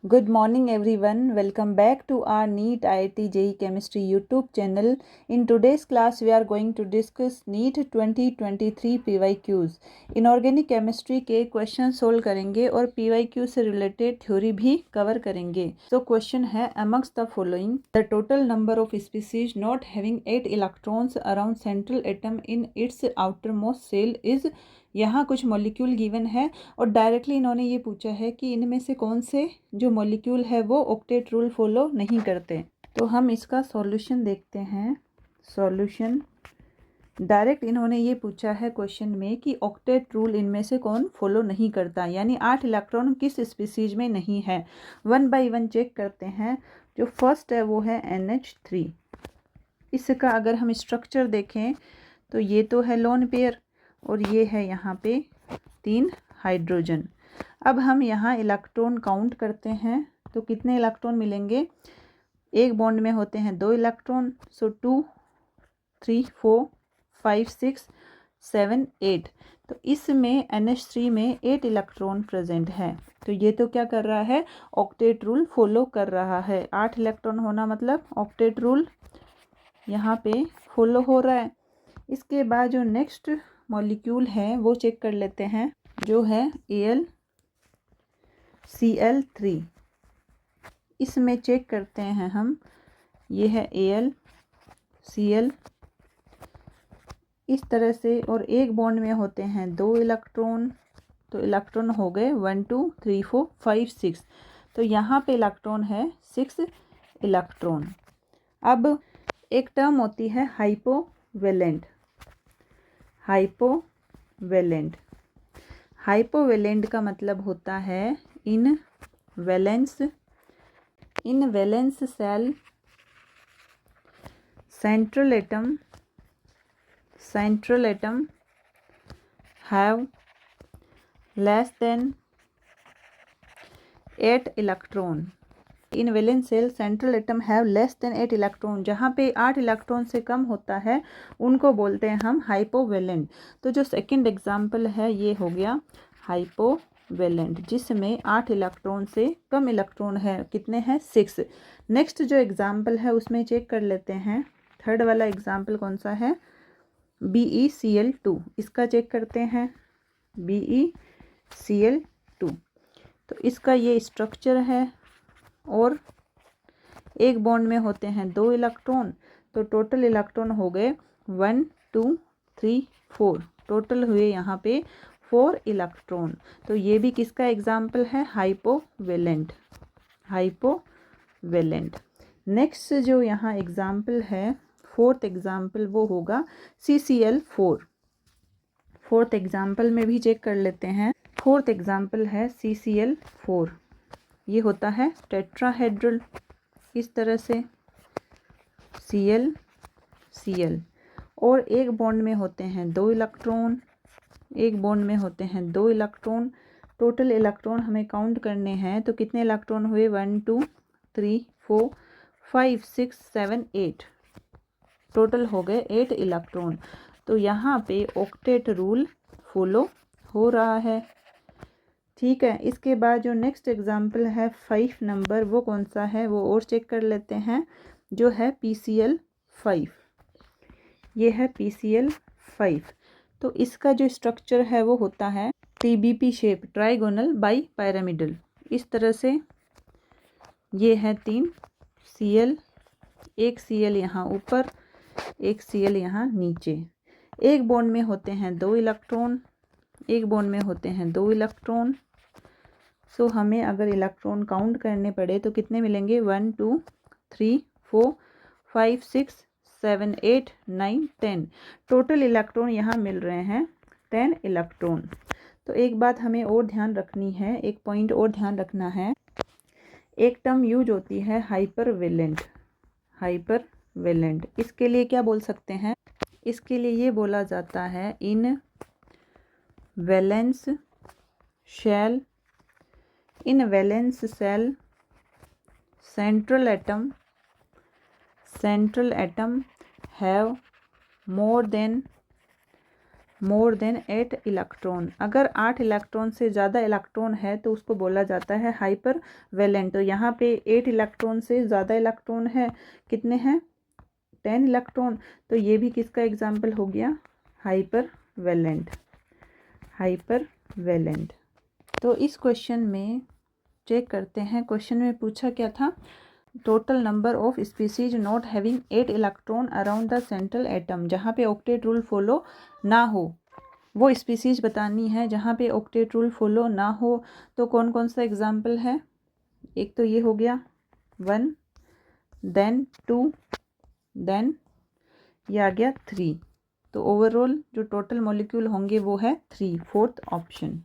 Good morning everyone. Welcome back to our NEET IIT JEE Chemistry YouTube channel. In today's class we are going to discuss NEET 2023 PYQs. Inorganic chemistry के question solve करेंगे और PYQ से related theory भी cover करेंगे. So question है amongst the following the total number of species not having 8 electrons around central atom in its outermost shell is. यहाँ कुछ molecule given है और डायरेक्टली इन्होंने ये पूछा है कि इनमें से कौन से जो मॉलिक्यूल है वो ऑक्टेट रूल फॉलो नहीं करते. तो हम इसका सॉल्यूशन देखते हैं. सॉल्यूशन डायरेक्ट इन्होंने ये पूछा है क्वेश्चन में कि ऑक्टेट रूल इनमें से कौन फॉलो नहीं करता, यानी 8 इलेक्ट्रॉन किस स्पीसीज में नहीं है. वन बाय वन चेक करते हैं. जो फर्स्ट है वो है NH3. इसका अगर हम स्ट्रक्चर देखें तो ये तो है लोन पेयर और ये है यहाँ पे 3 हाइड्रोजन. अब हम यहाँ इलेक्ट्रॉन काउंट करते हैं तो कितने इलेक्ट्रॉन मिलेंगे. एक बॉन्ड में होते हैं 2 इलेक्ट्रॉन. सो 2 3 4 5 6 7 8. तो इसमें NH3 में 8 इलेक्ट्रॉन प्रेजेंट है. तो ये तो क्या कर रहा है, ऑक्टेट रूल फॉलो कर रहा है. 8 इलेक्ट्रॉन होना मतलब ऑक्टेट रूल यहाँ पे फॉलो हो रहा है. इसके बाद जो नेक्स्ट मॉलिक्यूल है वो चेक कर लेते हैं, जो है AlCl3. इसमें चेक करते हैं हम. ये है AlCl इस तरह से और एक बॉन्ड में होते हैं 2 इलेक्ट्रॉन. तो इलेक्ट्रॉन हो गए 1 2 3 4 5 6. तो यहाँ पे इलेक्ट्रॉन है 6 इलेक्ट्रॉन. अब एक टर्म होती है हाइपोवेलेंट. हाइपोवेलेंट हाइपोवेलेंट का मतलब होता है in valence shell central atom have less than 8 electron. In valence shell central atom have less than 8 electron. जहाँ पे 8 इलेक्ट्रॉन से कम होता है उनको बोलते हैं हम हाइपोवेलेंट. तो जो सेकंड एग्जांपल है ये हो गया हाइपोवेलेंट, जिसमें 8 इलेक्ट्रॉन से कम इलेक्ट्रॉन है. कितने हैं, 6. नेक्स्ट जो एग्जांपल है उसमें चेक कर लेते हैं. थर्ड वाला एग्जांपल कौन सा है, BeCl2. इसका चेक करते हैं. BeCl2. तो इसका ये स्ट्रक्चर है और एक बॉन्ड में होते हैं 2 इलेक्ट्रॉन. तो टोटल इलेक्ट्रॉन हो गए 1 2 3 4. टोटल हुए यहाँ पे 4 इलेक्ट्रॉन. तो ये भी किसका एग्जाम्पल है, हाइपोवेलेंट. नेक्स्ट जो यहाँ एग्जाम्पल है, फोर्थ एग्जाम्पल, वो होगा CCl4. फोर्थ एग्जाम्पल में भी चेक कर लेते हैं. फोर्थ एग्जाम्पल है CCl4. ये होता है टेट्राहेड्रल इस तरह से Cl और एक बॉन्ड में होते हैं 2 इलेक्ट्रॉन. टोटल इलेक्ट्रॉन हमें काउंट करने हैं. तो कितने इलेक्ट्रॉन हुए, 1 2 3 4 5 6 7 8. टोटल हो गए 8 इलेक्ट्रॉन. तो यहाँ पे ऑक्टेट रूल फॉलो हो रहा है. ठीक है. इसके बाद जो नेक्स्ट एग्जाम्पल है 5 नंबर, वो कौन सा है वो और चेक कर लेते हैं, जो है PCl5. ये है PCl5. तो इसका जो स्ट्रक्चर है वो होता है TBP shape, trigonal by pyramidal. इस तरह से ये है 3 Cl, एक Cl यहाँ ऊपर, एक Cl यहाँ नीचे. एक बॉन्ड में होते हैं 2 इलेक्ट्रॉन. सो हमें अगर इलेक्ट्रॉन काउंट करने पड़े तो कितने मिलेंगे, 1 2 3 4 5 6 7 8 9 10. टोटल इलेक्ट्रॉन यहाँ मिल रहे हैं 10 इलेक्ट्रॉन. तो एक बात हमें और ध्यान रखनी है, एक पॉइंट और ध्यान रखना है. एक टर्म यूज होती है हाइपरवेलेंट. इसके लिए क्या बोल सकते हैं, इसके लिए ये बोला जाता है in valence shell central atom have more then more than 8 electron. अगर 8 इलेक्ट्रॉन से ज़्यादा इलेक्ट्रॉन है तो उसको बोला जाता है हाइपर वैलेंट। तो यहाँ पे 8 इलेक्ट्रॉन से ज़्यादा इलेक्ट्रॉन है, कितने हैं 10 इलेक्ट्रॉन, तो ये भी किसका एग्जाम्पल हो गया, हाइपर वैलेंट, हाइपर वैलेंट। तो इस क्वेश्चन में चेक करते हैं, क्वेश्चन में पूछा क्या था, total number of species not having 8 electron around the central atom. जहाँ पे ऑक्टेट रूल फॉलो ना हो वो स्पीसीज बतानी है जहाँ पे ऑक्टेट रूल फॉलो ना हो। तो कौन कौन सा एग्जाम्पल है, एक तो ये हो गया 1, देन 2, देन ये आ गया 3। तो ओवरऑल जो टोटल मॉलिक्यूल होंगे वो है 3, फोर्थ ऑप्शन।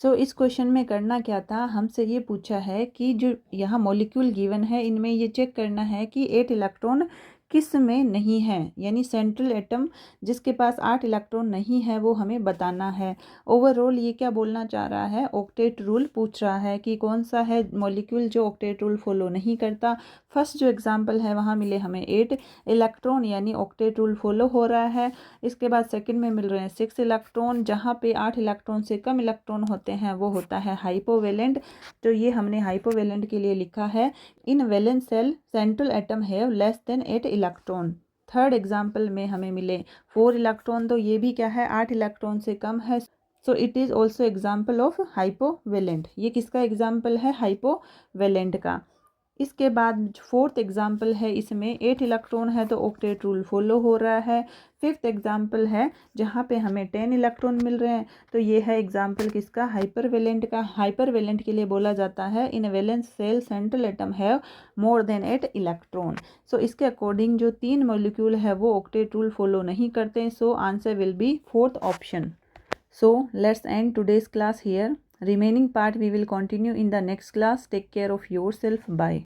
सो इस क्वेश्चन में करना क्या था, हमसे ये पूछा है कि जो यहाँ मॉलिक्यूल गिवन है इनमें ये चेक करना है कि 8 इलेक्ट्रॉन किस में नहीं है, यानी सेंट्रल एटम जिसके पास 8 इलेक्ट्रॉन नहीं है वो हमें बताना है। ओवरऑल ये क्या बोलना चाह रहा है, ऑक्टेट रूल पूछ रहा है कि कौन सा है मॉलिक्यूल जो ऑक्टेट रूल फॉलो नहीं करता। फर्स्ट जो एग्जांपल है वहाँ मिले हमें 8 इलेक्ट्रॉन, यानी ऑक्टेट रूल फॉलो हो रहा है। इसके बाद सेकंड में मिल रहे हैं 6 इलेक्ट्रॉन, जहाँ पे 8 इलेक्ट्रॉन से कम इलेक्ट्रॉन होते हैं वो होता है हाइपोवेलेंट। तो ये हमने हाइपोवेलेंट के लिए लिखा है, in valence shell central atom have less than 8 electron. Third example में हमें मिले 4 इलेक्ट्रॉन, तो ये भी क्या है 8 इलेक्ट्रॉन से कम है, so it is also example of hypovalent. ये किसका एग्जाम्पल है, हाइपोवेलेंट का। इसके बाद फोर्थ एग्जाम्पल है, इसमें 8 इलेक्ट्रॉन है तो ऑक्टेट रूल फॉलो हो रहा है। फिफ्थ एग्जाम्पल है जहाँ पे हमें 10 इलेक्ट्रॉन मिल रहे हैं, तो ये है एग्जाम्पल किसका, हाइपरवेलेंट का। हाइपरवेलेंट के लिए बोला जाता है in valence shell central atom have more than 8 electron. So इसके अकॉर्डिंग जो 3 मॉलिक्यूल है वो ऑक्टेट रूल फॉलो नहीं करते, so answer will be fourth option. So let's end today's class here. Remaining part we will continue in the next class. Take care of yourself. Bye.